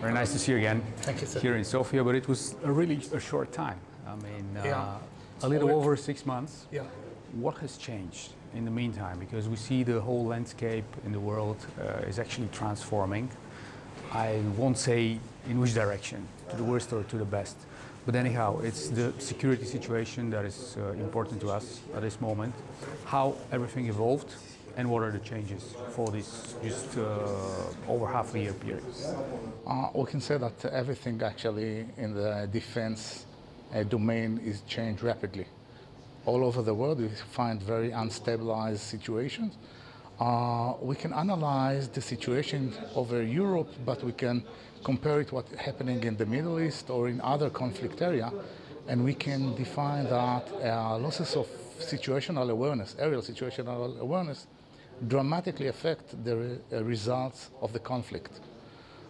Very nice to see you again. Thank you, sir. Here in Sofia, but it was a short time. I mean, a little over 6 months. Yeah. What has changed in the meantime? Because we see the whole landscape in the world is actually transforming. I won't say in which direction, to the worst or to the best. But anyhow, it's the security situation that is important to us at this moment. How everything evolved and what are the changes for this just over half a year period? We can say that everything actually in the defense domain is changed rapidly. All over the world we find very unstabilized situations. We can analyze the situation over Europe, but we can compare it what's happening in the Middle East or in other conflict area, and we can define that losses of situational awareness, aerial situational awareness, dramatically affect the results of the conflict.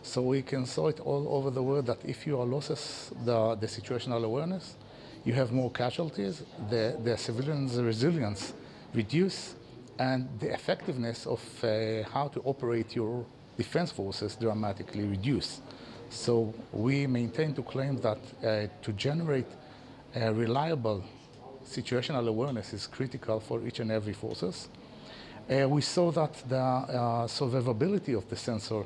So we can saw it all over the world that if you are losses the situational awareness, you have more casualties, the civilians' resilience reduce, and the effectiveness of how to operate your defense forces dramatically reduce. So we maintain to claim that to generate a reliable situational awareness is critical for each and every forces. We saw that the survivability of the sensor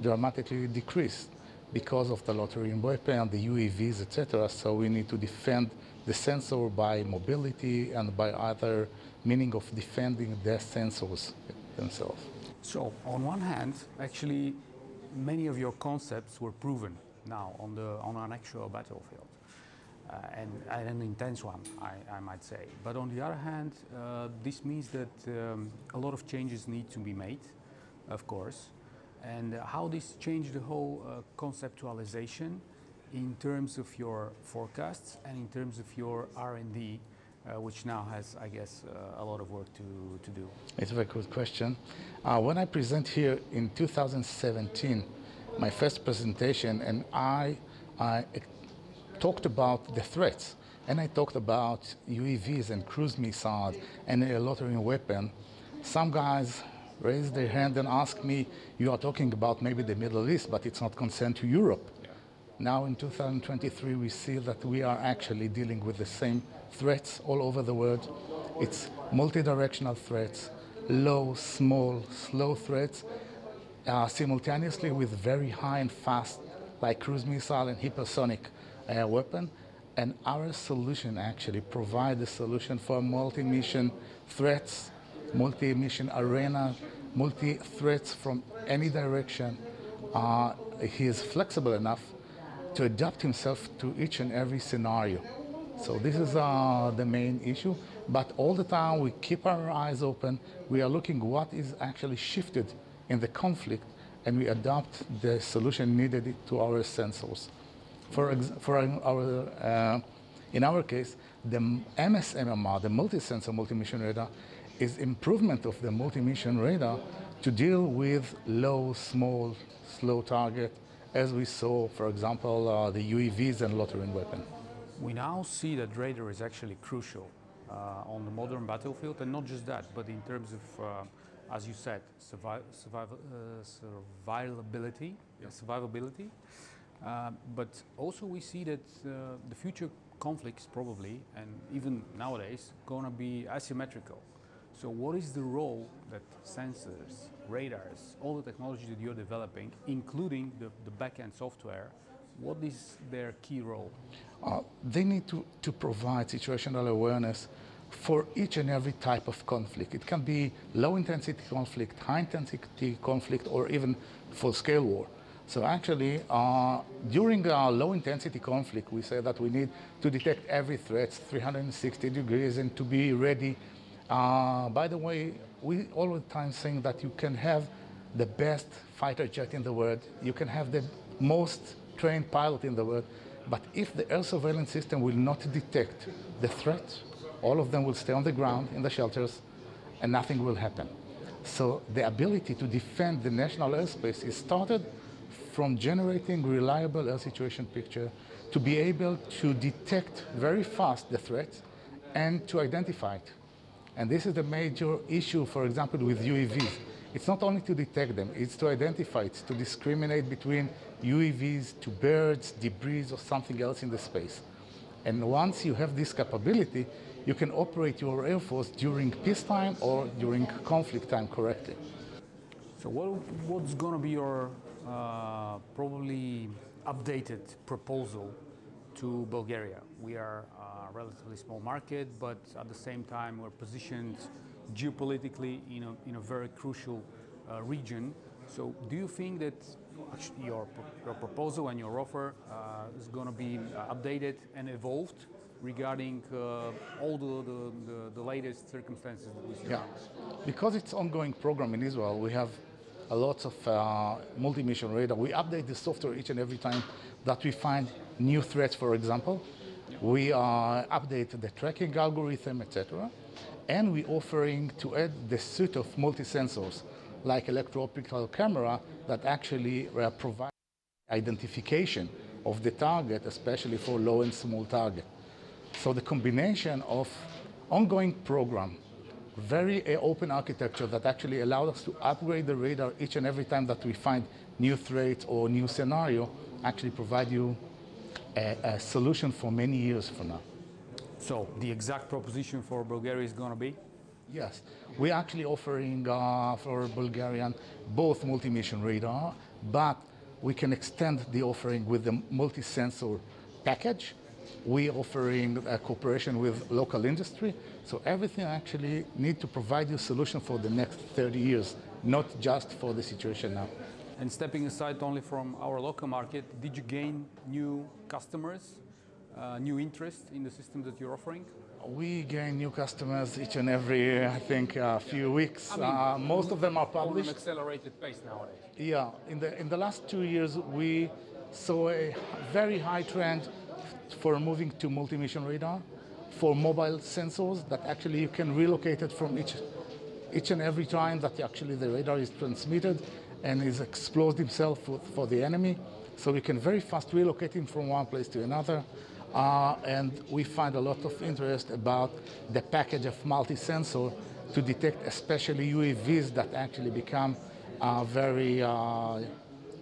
dramatically decreased because of the loitering weapon, the UAVs, etc. So we need to defend the sensor by mobility and by other meaning of defending the sensors themselves. So on one hand, actually, many of your concepts were proven now on an actual battlefield. And an intense one, I might say. But on the other hand, this means that a lot of changes need to be made, of course. And how this changed the whole conceptualization in terms of your forecasts and in terms of your R&D, which now has, I guess, a lot of work to do. It's a very good question. When I present here in 2017, my first presentation, and I talked about the threats, and I talked about UAVs and cruise missiles and a loitering weapon. Some guys raised their hand and asked me, you are talking about maybe the Middle East, but it's not concerned to Europe. Yeah. Now in 2023 we see that we are actually dealing with the same threats all over the world. It's multi-directional threats, low, small, slow threats, simultaneously with very high and fast, like cruise missile and hypersonic weapon, and our solution actually provides a solution for multi-mission threats, multi-mission arena, multi-threats from any direction. He is flexible enough to adapt himself to each and every scenario. So this is the main issue, but all the time we keep our eyes open. We are looking what is actually shifted in the conflict, and we adapt the solution needed to our sensors. In our case, the MSMR, the multi-sensor multi-mission radar, is improvement of the multi-mission radar to deal with low, small, slow target, as we saw, for example, the UAVs and loitering weapon. We now see that radar is actually crucial on the modern battlefield, and not just that, but in terms of, as you said, survivability. But also we see that the future conflicts probably, and even nowadays, gonna be asymmetrical. So what is the role that sensors, radars, all the technology that you're developing, including the back-end software, what is their key role? They need to provide situational awareness for each and every type of conflict. It can be low-intensity conflict, high-intensity conflict, or even full-scale war. So actually, during a low-intensity conflict, we say that we need to detect every threat 360 degrees and to be ready. By the way, we all the time saying that you can have the best fighter jet in the world, you can have the most trained pilot in the world, but if the air surveillance system will not detect the threat, all of them will stay on the ground in the shelters and nothing will happen. So the ability to defend the national airspace is started from generating reliable air situation picture to be able to detect very fast the threat and to identify it. And this is the major issue, for example, with UAVs. It's not only to detect them, it's to identify it, to discriminate between UAVs to birds, debris, or something else in the space. And once you have this capability, you can operate your Air Force during peacetime or during conflict time correctly. So what's going to be your probably updated proposal to Bulgaria? We are a relatively small market, but at the same time we're positioned geopolitically in a very crucial region. So do you think that your proposal and your offer is going to be updated and evolved regarding all the latest circumstances that we see? Yeah, because it's ongoing program in Israel, we have a lot of multi-mission radar. We update the software each and every time that we find new threats, for example. We update the tracking algorithm, etc. And we're offering to add the suite of multi-sensors, like electro-optical camera, that actually provide identification of the target, especially for low and small target. So the combination of ongoing program, very open architecture that actually allowed us to upgrade the radar each and every time that we find new threats or new scenario, actually provide you a solution for many years from now. So the exact proposition for Bulgaria is going to be? Yes, we're actually offering for Bulgarian both multi-mission radar, but we can extend the offering with the multi-sensor package. We're offering a cooperation with local industry. So everything actually need to provide you a solution for the next 30 years, not just for the situation now. And stepping aside only from our local market, did you gain new customers, new interest in the system that you're offering? We gain new customers each and every, I think, few weeks. Most of them are published. On an accelerated pace nowadays. Yeah, in the last 2 years, we saw a very high trend for moving to multi-mission radar, for mobile sensors that actually you can relocate it from each and every time that actually the radar is transmitted and is exposed himself for the enemy. So we can very fast relocate him from one place to another. And we find a lot of interest about the package of multi-sensor to detect especially UAVs that actually become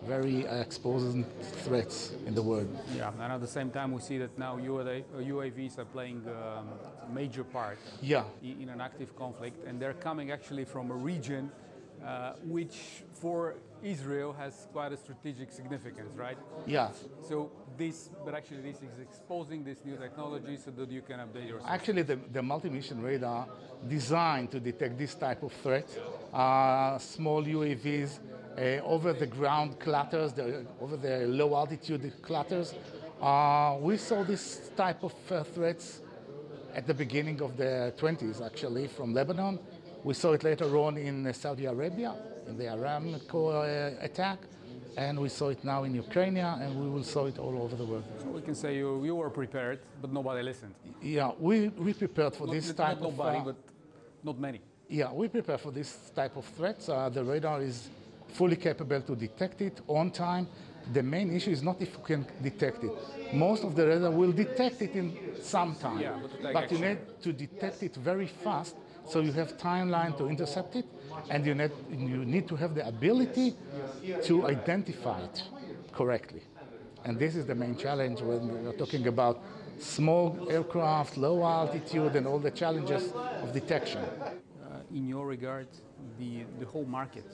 very exposing threats in the world. Yeah, and at the same time we see that now UAVs are playing a major part in an active conflict, and they're coming actually from a region which for Israel has quite a strategic significance, right? Yeah. So this is exposing this new technology so that you can update yourself. Actually, the multi-mission radar designed to detect this type of threat, small UAVs, over the ground clutters, over the low altitude clutters. We saw this type of threats at the beginning of the 20s, actually, from Lebanon. We saw it later on in Saudi Arabia, in the Aramco attack, and we saw it now in Ukraine, and we will saw it all over the world. So we can say you were prepared, but nobody listened. Yeah, we prepared for this type of... Not nobody, but not many. Yeah, we prepare for this type of threats. The radar is fully capable to detect it on time. The main issue is not if we can detect it. Most of the radar will detect it in some time, but you need to detect it very fast, so you have timeline to intercept it, and you need to have the ability to identify it correctly. And this is the main challenge when we're talking about small aircraft, low altitude, and all the challenges of detection. In your regard, the whole market,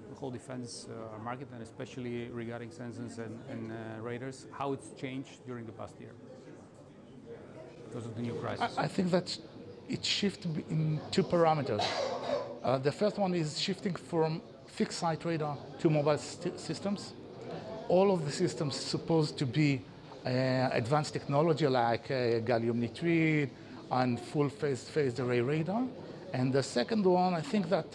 the whole defense market, and especially regarding sensors and radars, how it's changed during the past year because of the new crisis? I think that it shifts in two parameters. The first one is shifting from fixed site radar to mobile systems. All of the systems supposed to be advanced technology like gallium nitride and full phased array radar. And the second one, I think that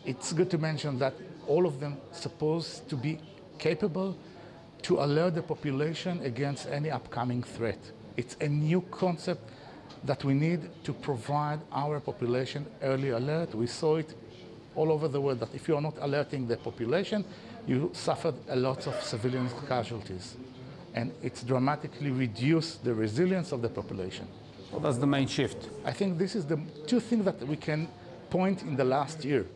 it's good to mention that all of them supposed to be capable to alert the population against any upcoming threat. It's a new concept that we need to provide our population early alert. We saw it all over the world that if you're not alerting the population, you suffered a lot of civilian casualties. And it's dramatically reduced the resilience of the population. Well, that's the main shift. I think this is the two things that we can point in the last year.